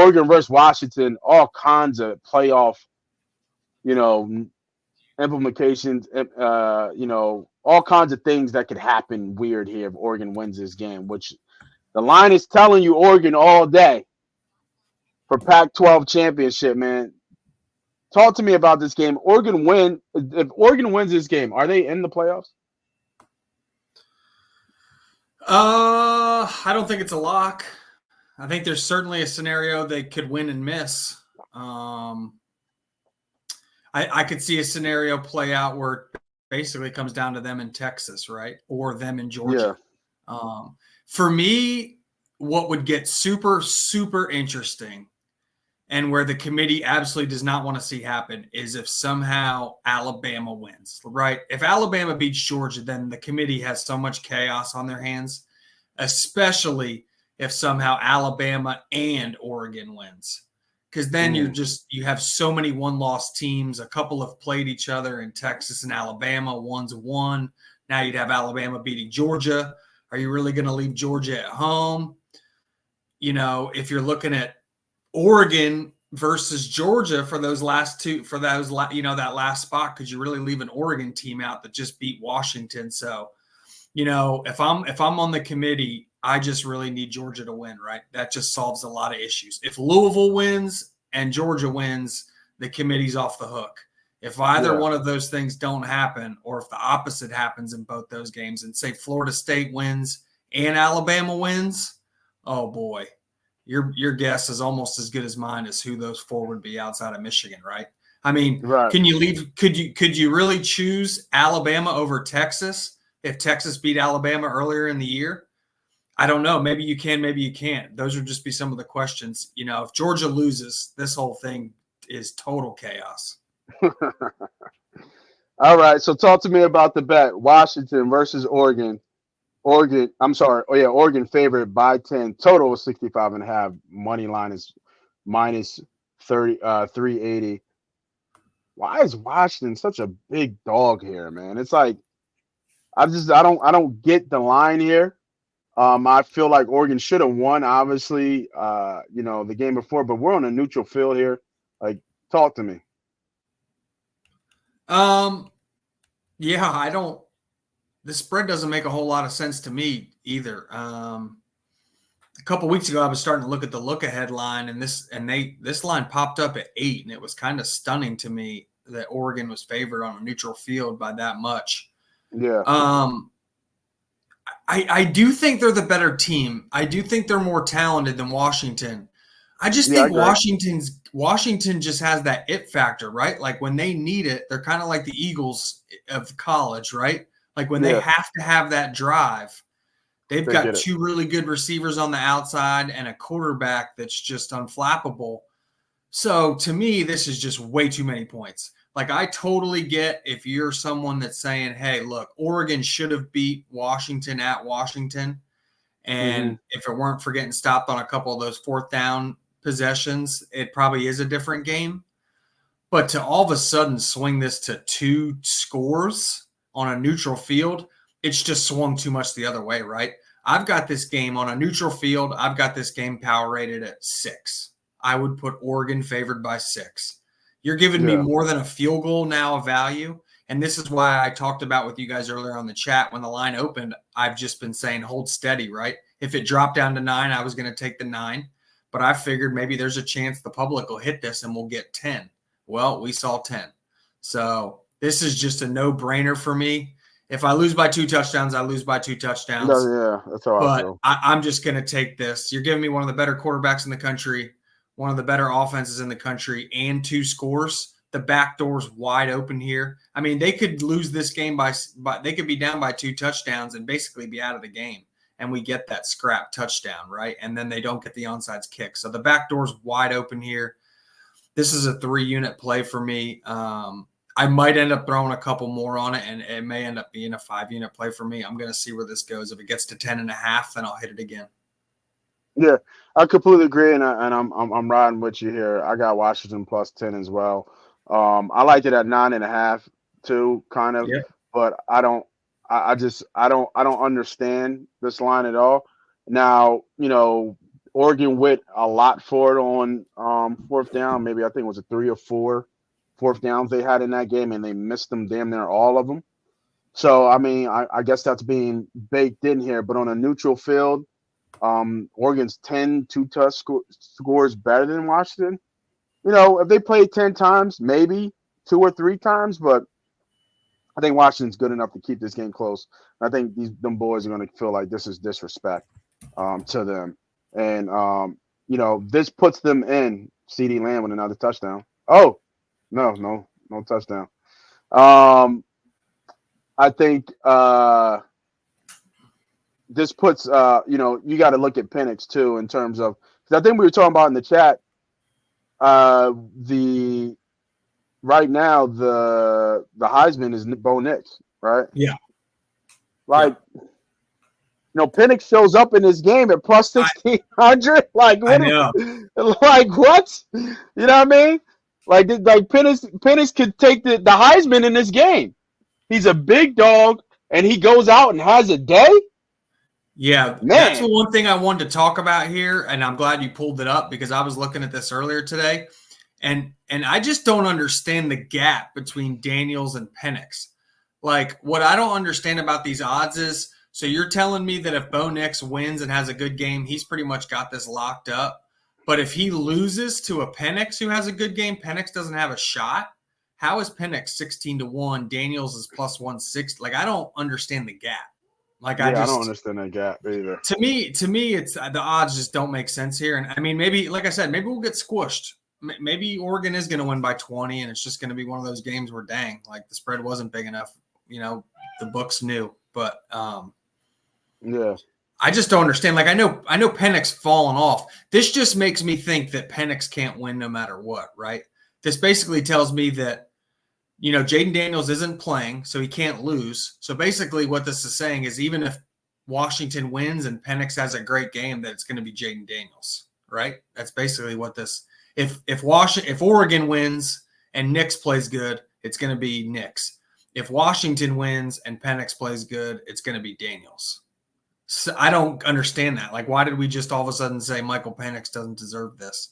Oregon versus Washington, all kinds of playoff, you know, implications, all kinds of things that could happen weird here if Oregon wins this game, which the line is telling you Oregon all day for Pac-12 championship, man. Talk to me about this game. Oregon win. If Oregon wins this game, are they in the playoffs? I don't think it's a lock. I think there's certainly a scenario they could win and miss. I could see a scenario play out where it basically comes down to them in Texas, right? Or them in Georgia. Yeah. For me, what would get super, super interesting and where the committee absolutely does not want to see happen is if somehow Alabama wins, right? If Alabama beats Georgia, then the committee has so much chaos on their hands, especially if somehow Alabama and Oregon wins. Because then you have so many one-loss teams. A couple have played each other in Texas and Alabama. One's won. Now you'd have Alabama beating Georgia. Are you really going to leave Georgia at home? If you're looking at Oregon versus Georgia for those last two, that last spot, could you really leave an Oregon team out that just beat Washington? So, if I'm on the committee, I just really need Georgia to win, right? That just solves a lot of issues. If Louisville wins and Georgia wins, the committee's off the hook. If either one of those things don't happen, or if the opposite happens in both those games, and say Florida State wins and Alabama wins, oh boy, your guess is almost as good as mine as who those four would be outside of Michigan, right? I mean, Can you leave? Could you really choose Alabama over Texas if Texas beat Alabama earlier in the year? I don't know. Maybe you can, maybe you can't. Those would just be some of the questions. If Georgia loses, this whole thing is total chaos. All right. So talk to me about the bet. Washington versus Oregon. Oregon favored by 10. Total was 65.5. Money line is minus 380. Why is Washington such a big dog here, man? It's like I don't get the line here. I feel like Oregon should have won, obviously, the game before, but we're on a neutral field here. Like, talk to me. The spread doesn't make a whole lot of sense to me either. A couple weeks ago, I was starting to look at the look-ahead line, and this line popped up at 8, and it was kind of stunning to me that Oregon was favored on a neutral field by that much. Yeah. I do think they're the better team. I do think they're more talented than Washington. I just think Washington just has that it factor, right? Like when they need it, they're kind of like the Eagles of college, right? Like when they have to have that drive, they've got two really good receivers on the outside and a quarterback that's just unflappable. So to me, this is just way too many points. Like I totally get if you're someone that's saying, hey, look, Oregon should have beat Washington at Washington. And if it weren't for getting stopped on a couple of those fourth down possessions, it probably is a different game. But to all of a sudden swing this to 2 scores on a neutral field, it's just swung too much the other way, right? I've got this game on a neutral field. I've got this game power rated at 6. I would put Oregon favored by 6. You're giving me more than a field goal now of value. And this is why I talked about with you guys earlier on the chat when the line opened. I've just been saying hold steady, right? If it dropped down to 9, I was going to take the 9. But I figured maybe there's a chance the public will hit this and we'll get 10. Well, we saw 10. So this is just a no-brainer for me. If I lose by 2 touchdowns, I lose by 2 touchdowns. That's how I feel. I'm just going to take this. You're giving me one of the better quarterbacks in the country, one of the better offenses in the country, and 2 scores. The back door's wide open here. I mean, they could lose this game by they could be down by 2 touchdowns and basically be out of the game. And we get that scrap touchdown, right? And then they don't get the onside kick. So the back door's wide open here. This is a 3-unit play for me. I might end up throwing a couple more on it, and it may end up being a 5-unit play for me. I'm going to see where this goes. If it gets to 10.5, then I'll hit it again. Yeah, I completely agree, and I'm riding with you here. I got Washington plus 10 as well. I liked it at 9.5 too, kind of, but I don't understand this line at all. Now, Oregon went a lot for it on fourth down. Maybe I think it was a 3 or 4 fourth downs they had in that game, and they missed them damn near all of them. So, I mean, I guess that's being baked in here. But on a neutral field, Oregon's 10 two-touch scores better than Washington. You know, if they played 10 times, maybe 2 or 3 times, but I think Washington's good enough to keep this game close. I think them boys are going to feel like this is disrespect to them. And, you know, this puts them in CeeDee Lamb with another touchdown. Oh, no touchdown. I think this puts, you know, you got to look at Penix too in terms of, because I think we were talking about in the chat, right now the Heisman is Bo Nix, right? Yeah. Like, you know, Penix shows up in this game at plus 1,600. Like, what? Like, what? You know what I mean? Like Penix could take the Heisman in this game. He's a big dog, and he goes out and has a day. Yeah, Man. That's the one thing I wanted to talk about here, and I'm glad you pulled it up because I was looking at this earlier today, and I just don't understand the gap between Daniels and Penix. Like, what I don't understand about these odds is, so you're telling me that if Bo Nix wins and has a good game, he's pretty much got this locked up. But if he loses to a Penix who has a good game, Penix doesn't have a shot. How is Penix 16-1? Daniels is plus 160. Like, I don't understand the gap. Like, I don't understand that gap either. To me, it's the odds just don't make sense here. And I mean, maybe, like I said, maybe we'll get squished. Maybe Oregon is going to win by 20, and it's just going to be one of those games where, dang, like the spread wasn't big enough. You know, the books knew, but yeah. I just don't understand. Like, I know Penix falling off. This just makes me think that Penix can't win no matter what, right? This basically tells me that, you know, Jaden Daniels isn't playing, so he can't lose. So basically what this is saying is even if Washington wins and Penix has a great game, that it's going to be Jaden Daniels, right? That's basically what this – if Oregon wins and Nix plays good, it's going to be Nix. If Washington wins and Penix plays good, it's going to be Daniels. So I don't understand that. Like, why did we just all of a sudden say Michael Penix doesn't deserve this?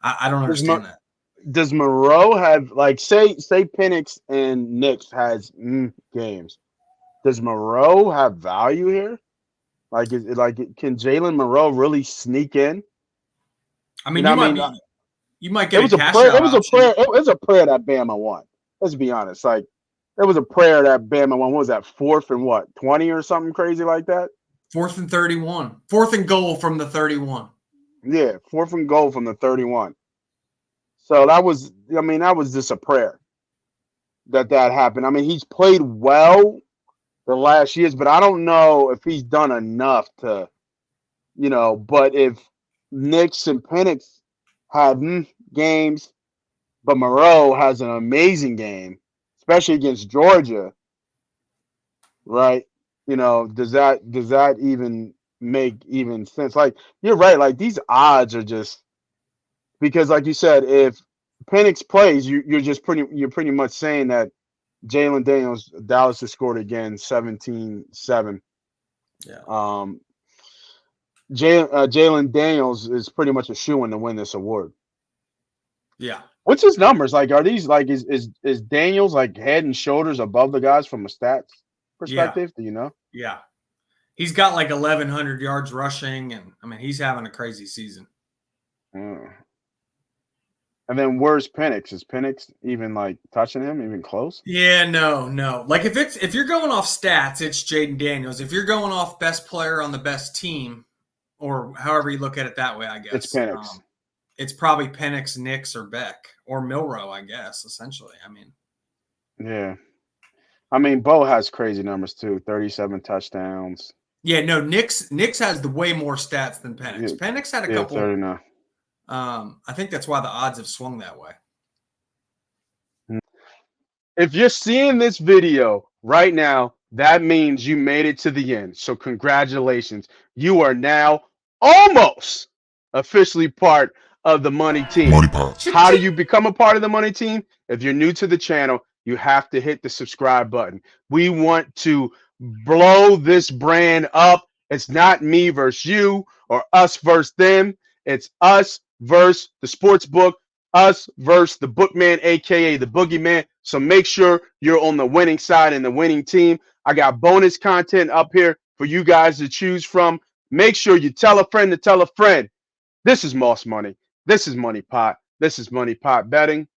I don't understand that. Does Moreau have, like, say Penix and Nix has games? Does Moreau have value here? Like, can Jalen Moreau really sneak in? I mean, you might get a cash out. It was a prayer that Bama won. Let's be honest. Like, it was a prayer that Bama won. What was that, 4th and what, 20 or something crazy like that? 4th and 31. 4th and goal from the 31. Yeah, 4th and goal from the 31. So that was just a prayer that happened. I mean, he's played well the last years, but I don't know if he's done enough to, you know, but if Nix and Penix have games, but Moreau has an amazing game, especially against Georgia, right? You know, does that even make sense? Like, you're right. Like, these odds are just, because like you said, if Penix plays, you're pretty much saying that Jalen Daniels, Dallas has scored again 17-7. Yeah. Jalen Daniels is pretty much a shoo-in to win this award. Yeah. What's his numbers? Like, are these like is Daniels like head and shoulders above the guys from a stats perspective? Yeah. Do you know? Yeah. He's got like 1,100 yards rushing, and I mean, he's having a crazy season. And then where's Penix? Is Penix even like touching him, even close? Yeah, no. Like, if you're going off stats, it's Jaden Daniels. If you're going off best player on the best team, or however you look at it that way, I guess it's Penix. It's probably Penix, Nix, or Beck, or Milrow, I guess. Essentially, I mean. Yeah, I mean, Bo has crazy numbers too. 37 touchdowns. Yeah, no. Nix has the way more stats than Penix. Yeah. Penix had a couple. 39. I think that's why the odds have swung that way. If you're seeing this video right now, that means you made it to the end. So congratulations. You are now almost officially part of the Money Team. MoneyPot. How do you become a part of the Money Team? If you're new to the channel, you have to hit the subscribe button. We want to blow this brand up. It's not me versus you. or us versus them. It's us versus the sports book, us versus the bookman, aka the boogeyman. So make sure you're on the winning side and the winning team. I got bonus content up here for you guys to choose from. Make sure you tell a friend to tell a friend. This is Moss Money. This is MoneyPot. This is MoneyPot Betting.